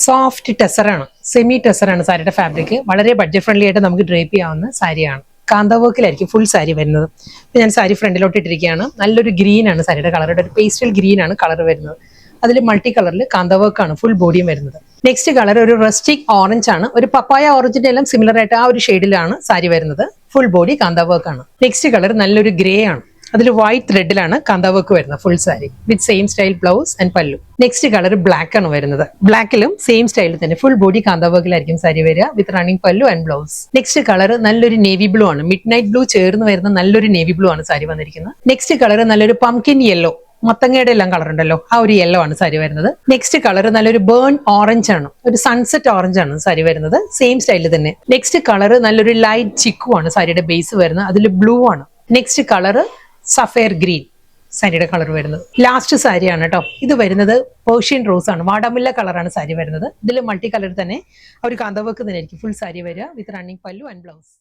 Soft ടെസറാണ്, semi ടെസറാണ് സാരിയുടെ fabric. വളരെ budget friendly ആയിട്ട് നമുക്ക് ഡ്രേപ്പ് ചെയ്യാവുന്ന സാരിയാണ്. കാന്ത വർക്കിലായിരിക്കും ഫുൾ സാരി വരുന്നത്. ഞാൻ സാരി ഫ്രണ്ടിലോട്ട് ഇട്ടിരിക്കുകയാണ്. നല്ലൊരു ഗ്രീൻ ആണ് സാരിയുടെ കളർ, ഒരു പേസ്റ്റൽ ഗ്രീൻ ആണ് കളർ വരുന്നത്. അതിൽ മൾട്ടി കളറിൽ കാന്ത വർക്കാണ് ഫുൾ ബോഡിയും വരുന്നത്. നെക്സ്റ്റ് കളർ ഒരു റസ്റ്റിക് ഓറഞ്ച് ആണ്, ഒരു പപ്പായ ഓറഞ്ചിന്റെ എല്ലാം സിമിലർ ആയിട്ട് ആ ഒരു ഷെയ്ഡിലാണ് സാരി വരുന്നത്. ഫുൾ ബോഡി കാന്ത വർക്കാണ്. നെക്സ്റ്റ് കളർ നല്ലൊരു ഗ്രേ ആണ്, അതിൽ വൈറ്റ് ത്രെഡിലാണ് കാന്ത വർക്ക് വരുന്നത്. Full sari with same style blouse and പല്ലു. നെക്സ്റ്റ് കളർ ബ്ലാക്ക് ആണ് വരുന്നത്. ബ്ലാക്കിലും സെയിം സ്റ്റൈലിൽ തന്നെ ഫുൾ ബോഡി കാന്ത വർക്കിലായിരിക്കും സാരി വരിക വിത്ത് റണ്ണിങ് പല്ലു ആൻഡ് ബ്ലൗസ്. നെക്സ്റ്റ് കളർ നല്ലൊരു നേവി ബ്ലൂ ആണ്, മിഡ് നൈറ്റ് ബ്ലൂ ചേർന്ന് വരുന്ന നല്ലൊരു നേവി ബ്ലൂ ആണ് സാരി വന്നിരിക്കുന്നത്. നെക്സ്റ്റ് കളർ നല്ലൊരു പംകിൻ യെല്ലോ, മത്തങ്ങയുടെ എല്ലാം കളർ ഉണ്ടല്ലോ ആ ഒരു യെല്ലോ ആണ് സാരി വരുന്നത്. നെക്സ്റ്റ് കളർ നല്ലൊരു ബേൺ ഓറഞ്ച് ആണ്, ഒരു സൺസെറ്റ് ഓറഞ്ച് ആണ് സാരി വരുന്നത്, സെയിം സ്റ്റൈലിൽ തന്നെ. നെക്സ്റ്റ് കളർ നല്ലൊരു ലൈറ്റ് ചിക്കു ആണ് സാരിയുടെ ബേസ് വരുന്നത്, അതിൽ ബ്ലൂ ആണ്. നെക്സ്റ്റ് കളർ സഫയർ ഗ്രീൻ സാരിയുടെ കളർ വരുന്നത്. ലാസ്റ്റ് സാരിയാണ് കേട്ടോ, ഇത് വരുന്നത് പേർഷ്യൻ റോസ് ആണ്, വാടാമുല്ല കളറാണ് സാരി വരുന്നത്. ഇതിൽ മൾട്ടി കളർ തന്നെ ഒരു കാന്ത വർക്ക് തന്നെ ആയിരിക്കും ഫുൾ സാരി വരിക വിത്ത് റണ്ണിങ് പല്ലു ആൻഡ് ബ്ലൗസ്.